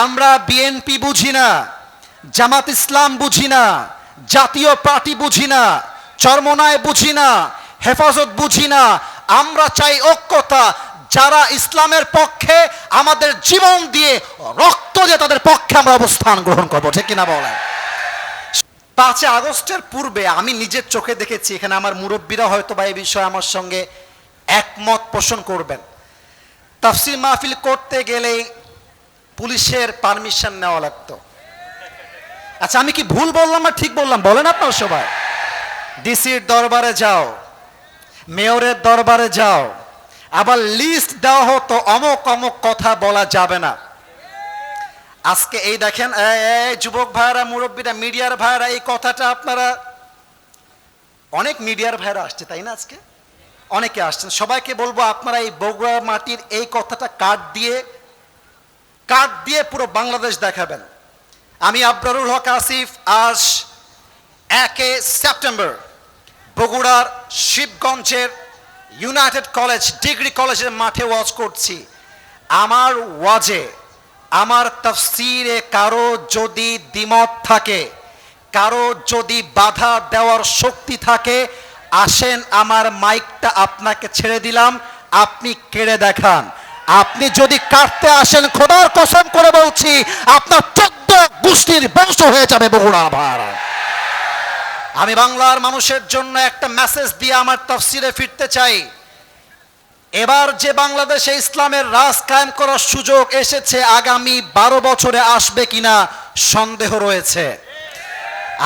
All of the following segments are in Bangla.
আমরা বিএনপি বুঝি না, জামাত ইসলাম বুঝি না, জাতীয় পার্টি বুঝি না, চরমনায় বুঝি না, হেফাজত বুঝি না। আমরা চাই ঐক্যতা। যারা ইসলামের পক্ষে আমাদের জীবন দিয়ে রক্ত দিয়ে তাদের পক্ষে আমরা অবস্থান গ্রহণ করবো, ঠিক কিনা বলেন? 5 আগস্টের পূর্বে আমি নিজের চোখে দেখেছি, এখানে আমার মুরব্বীরা হয়তো বা এই বিষয়ে আমার সঙ্গে একমত পোষণ করবেন, তাফসীর মাহফিল করতে গেলেই পুলিশের পারমিশন নেওয়া লাগতো। আচ্ছা, আমি কি ভুল বললাম না ঠিক বললাম বলেন আপনারা সবাই? ডিসির দরবারে যাও, মেয়রের দরবারে যাও, আবার লিস্ট দেওয়া হতো অমুক অমুক কথা বলা যাবে না। আজকে এই দেখেন যুবক ভাইরা, মুরব্বীরা, মিডিয়ার ভাইরা, এই কথাটা আপনারা, অনেক মিডিয়ার ভাইরা আসছে তাই না? আজকে অনেকে আসছেন, সবাইকে বলবো আপনারা এই বগুড়া মাটির এই কথাটা কার্ড দিয়ে পুরো বাংলাদেশ দেখাবেন। আমি আবরারুল হক আসিফ আজ 1 সেপ্টেম্বর বগুড়ার শিবগঞ্জের ইউনাইটেড কলেজ ডিগ্রি কলেজের মাঠে ওয়াজ করছি। আমার ওয়াজে, আমার তাফসীরে কারো যদি দ্বিমত থাকে, কারো যদি বাধা দেওয়ার শক্তি থাকে, আসেন আমার মাইকটা আপনাকে ছেড়ে দিলাম, আপনি কেড়ে দেখান। আপনি যদি কাটতে আসেন, খোদার কসম করে বলছি আপনার 14 গোষ্ঠীর বংশ হয়ে যাবে বগুড়া ভাড়া। আমি বাংলার মানুষের জন্য একটা মেসেজ দিয়ে আমার তাফসীরে ফিরতে চাই। এবার যে বাংলাদেশে ইসলামের রাজ কায়েম করার সুযোগ এসেছে, আগামী 12 বছরে আসবে কিনা সন্দেহ রয়েছে।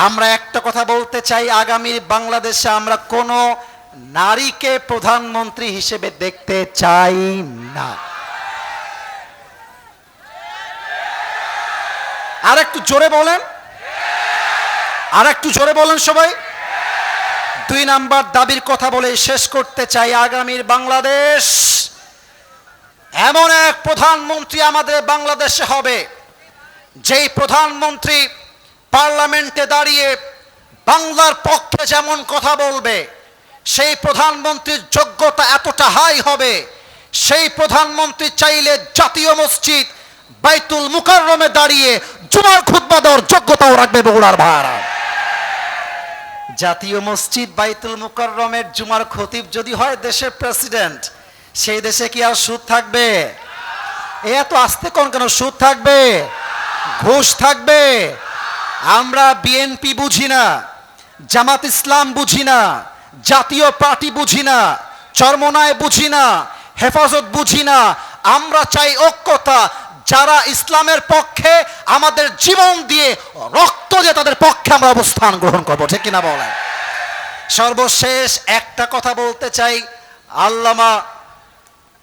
আমরা একটা কথা বলতে চাই, আগামী বাংলাদেশে আমরা কোনো নারীকে প্রধানমন্ত্রী হিসেবে দেখতে চাই না। আর একটু জোরে বলেন, আর একটু জোরে বলেন সবাই। 2 নাম্বার দাবির কথা বলে শেষ করতে চাই। আগামীর বাংলাদেশ, এমন এক প্রধানমন্ত্রী আমাদের বাংলাদেশে হবে, যেই প্রধানমন্ত্রী পার্লামেন্টে দাঁড়িয়ে বাংলার পক্ষে যেমন কথা বলবে, সেই প্রধানমন্ত্রীর যোগ্যতা এতটা হাই হবে, সেই প্রধানমন্ত্রী চাইলে জাতীয় মসজিদ বাইতুল মুকাররমে দাঁড়িয়ে জুমার খুতবা দেওয়ার যোগ্যতাও রাখবে বগুড়ার ভাড়া। জাতীয় মসজিদ বাইতুল মুকাররমের জুমার খতিব যদি হয় দেশের প্রেসিডেন্ট, সেই দেশে কি আর সুদ থাকবে? এত আস্তে কোন কেন? সুদ থাকবে, ঘুষ থাকবে। আমরা বিএনপি বুঝি না, জামাত ইসলাম বুঝি না, জাতীয় পার্টি বুঝি না, চরমনায় বুঝি না, হেফাজত বুঝি না। আমরা চাই ঐক্যতা। যারা ইসলামের পক্ষে আমাদের জীবন দিয়ে রক্ত দিয়ে তাদের পক্ষে আমরা অবস্থান গ্রহণ করবো, ঠিক কিনা বলেন? সর্বশেষ একটা কথা বলতে চাই। আল্লামা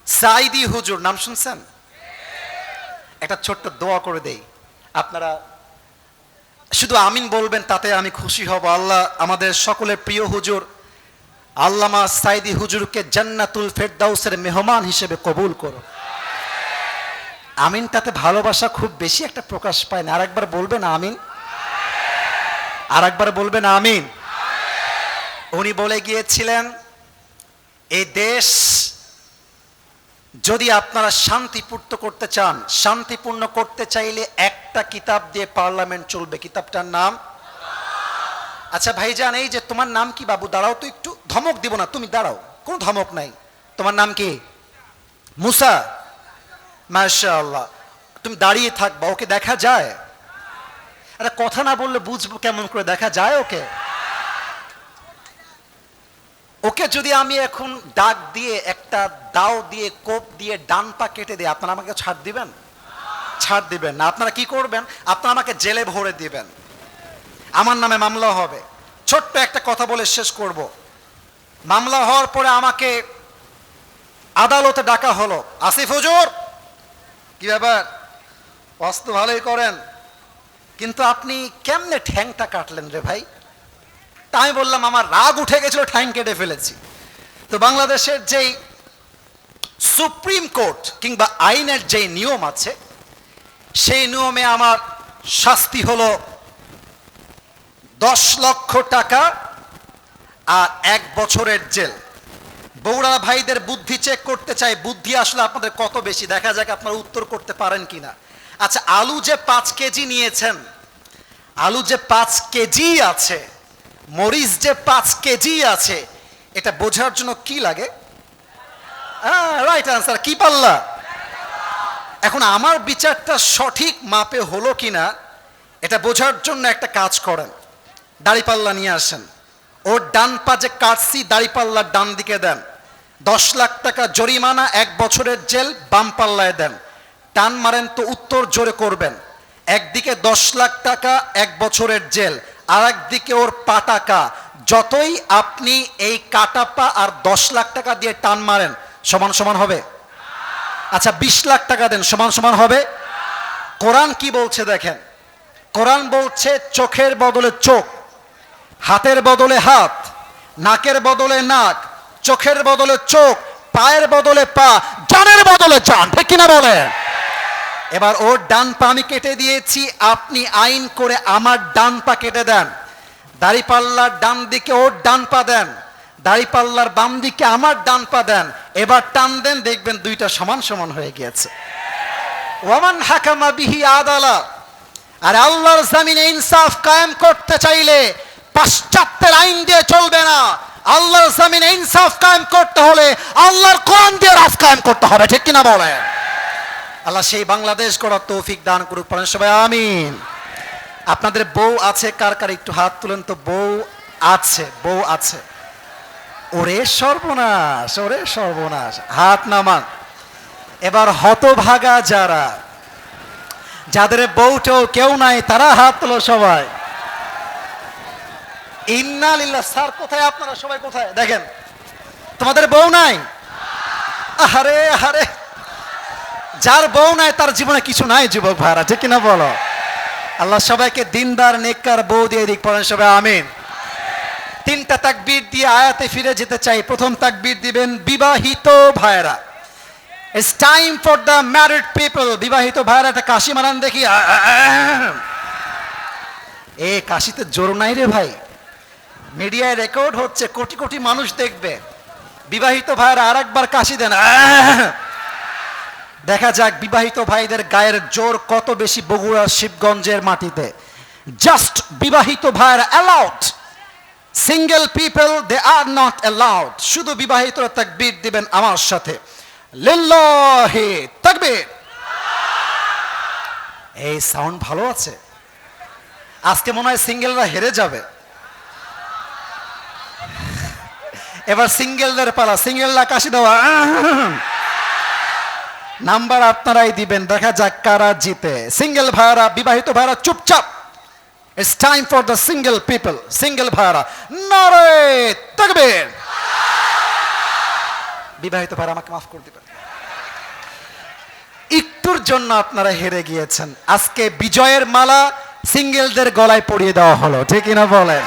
সাঈদী হুজুর নাম শুনছেন? একটা ছোট্ট দোয়া করে দেই, আপনারা শুধু আমিন বলবেন, তাতে আমি খুশি হব। আল্লাহ আমাদের সকলের প্রিয় হুজুর আল্লামা সাঈদী হুজুরকে জান্নাতুল ফেরদাউসের মেহমান হিসেবে কবুল করো। আমিনটাতে ভালোবাসা খুব বেশি একটা প্রকাশ পায় না। আরেকবার বলবেন আমিন, আরেকবার বলবেন আমিন। উনি বলে গিয়েছিলেন, এই দেশ যদি আপনারা শান্তিপূর্ণ করতে চান, শান্তিপূর্ণ করতে চাইলে একটা কিতাব দিয়ে পার্লামেন্ট চলবে। কিতাবটার নাম, আচ্ছা ভাইজান, এই যে তোমার নাম কি বাবু? দাঁড়াও তো একটু, ধমক দিব না, তুমি দাঁড়াও, কোনো ধমক নাই। তোমার নাম কি? মুসা। মাশাআল্লাহ, তুমি দাঁড়িয়ে থাকবা। ওকে দেখা যায়? আরে কথা না বললে বুঝবো কেমন করে? দেখা যায় ওকে? ওকে যদি আমি এখন ডাক দিয়ে, একটা দাও দিয়ে, কোপ দিয়ে ডান পা কেটে দিই, আপনারা আমাকে ছাড় দিবেন? ছাড় দিবেন না। আপনারা কি করবেন? আপনারা আমাকে জেলে ভরে দিবেন, আমার নামে মামলা হবে। ছোট্ট একটা কথা বলে শেষ করব। মামলা হওয়ার পরে আমাকে আদালতে ডাকা হলো। আসিফ হুজুর, কি ব্যাপার? অস্ত ভালোই করেন, কিন্তু আপনি কেমনে ঠ্যাংটা কাটলেন রে ভাই? তা আমি বললাম, আমার রাগ উঠে গেছিল, ঠ্যাং কেটে ফেলেছি। তো বাংলাদেশের যেই সুপ্রিম কোর্ট কিংবা আইনের যেই নিয়ম আছে, সেই নিয়মে আমার শাস্তি হলো 10 লক্ষ টাকা আর 1 বছরের জেল। বগুড়া ভাইদের বুদ্ধি চেক করতে চাই, বুদ্ধি আসলে আপনাদের কত বেশি, দেখা যাক আপনারা উত্তর করতে পারেন কিনা। আচ্ছা, আলু যে 5 কেজি নিয়েছেন, আলু যে 5 কেজি আছে, মরিচ যে 5 কেজি আছে, এটা বোঝার জন্য কি লাগে? রাইট আনসার, কি পাল্লা? এখন আমার বিচারটা সঠিক মাপে হলো কিনা এটা বোঝার জন্য একটা কাজ করেন, দাড়িপাল্লা নিয়ে আসেন, ওর ডান পা যে কাটছি দাড়িপাল্লার ডান দিকে দেন, 10 লাখ টাকা জরিমানা, 1 বছরের জেল বাম পাল্লায় দেন। টান মারেন তো উত্তর জোরে করবেন। একদিকে 10 লাখ টাকা 1 বছরের জেল, আর একদিকে ওর পা টাকা। যতই আপনি এই কাটা পা আর 10 লাখ টাকা দিয়ে টান মারেন সমান সমান হবে? আচ্ছা 20 লাখ টাকা দেন, সমান সমান হবে? কোরআন কি বলছে দেখেন, কোরআন বলছে চোখের বদলে চোখ, হাতের বদলে হাত, নাকের বদলে নাক, চোখের বদলে চোখ, পায়ের বদলে পা, জানের বদলে জান, ঠিক কিনা বলেন? এবার ওর ডান পা আমি কেটে দিয়েছি, আপনি আইন করে আমার ডান পা কেটে দেন। দাড়িপাল্লার ডান দিকে ওর ডান পা দেন, দাড়িপাল্লার বাম দিকে আমার ডান পা দেন। এবার টান দেন, দেখবেন দুইটা সমান সমান হয়ে গিয়েছে। ওয়ামান হাকামা বিহি আদালা। আর আল্লাহর জমিনে ইনসাফ কায়েম করতে চাইলে পাশ্চাত্যের আইন দিয়ে চলবে না। আল্লাহর জমিনে ইনসাফ কায়েম করতে হলে আল্লাহর কোরআন দিয়ে রাজ কায়েম করতে হবে, ঠিক কিনা বলেন? আল্লাহ সেই বাংলাদেশ গড়ার তৌফিক দান করুক, পড়েন সবাই আমিন। আপনাদের বউ আছে কার কার একটু হাত তুলেন তো। বউ আছে, বউ আছে। ওরে সর্বনাশ, ওরে সর্বনাশ, হাত নামান। এবার হতভাগা যারা, যাদের বউটাও কেউ নাই, তারা হাত তোলো সবাই। ইন্না লিল্লাহ। স্যার কোথায় আপনারা সবাই, কোথায়? দেখেন তোমাদের বউ নাই? আরে আরে, যার বউ নাই তার জীবনে কিছু নাই যুবক ভাইরা, ঠিক কিনা বলো? আল্লাহ সবাইকে দিনদার নেককার বউ দিয়ে দিক, পড়েন সবাই আমিন। 3টা তাকবীর দিয়ে আয়াতে ফিরে যেতে চাই। প্রথম তাকবীর দিবেন বিবাহিত ভাইরা। It's time for the married people. বিবাহিত ভাইরা একটা কাশি মারান দেখি। এ কাশিতে জোর নাই রে ভাই, মিডিয়ায় রেকর্ড হচ্ছে, কোটি কোটি মানুষ দেখবে। বিবাহিত ভাইরা আরেকবার কাশি দেন। দেখা যাক বিবাহিত ভাইদের গায়ের জোর কত বেশি বগুড়া শিবগঞ্জের মাটিতে। জাস্ট বিবাহিত ভাইরা allowed, single people they are not allowed. শুধু বিবাহিতরা তাকবীর দিবেন আমার সাথে, লিল্লাহি তাকবীর। এই সাউন্ড ভালো আছে। আজকে মনে হয় সিঙ্গেলরা হেরে যাবে। এবার সিঙ্গেলদের পালা, সিঙ্গেলরা কাশি দেওয়া। নাম্বার আপনারাই দিবেন, দেখা যাক কারা জিতে। সিঙ্গেল ভাইরা, বিবাহিত ভাইরা চুপচাপ। It's time for the single people. Single ভাইরা নারে তাকবীর। বিবাহিত ভাইরা আমাকে মাফ করে দিবেন, একটুর জন্য আপনারা হেরে গিয়েছেন। আজকে বিজয়ের মালা সিঙ্গেলদের গলায় পরিয়ে দেওয়া হলো, ঠিক কিনা বলেন?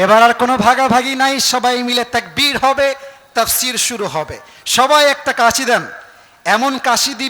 এবার আর কোনো ভাগাভাগি নাই, সবাই মিলে তাকবীর হবে, তাফসীর শুরু হবে। সবাই একটা কাশি দেন, এমন কাশি দিবে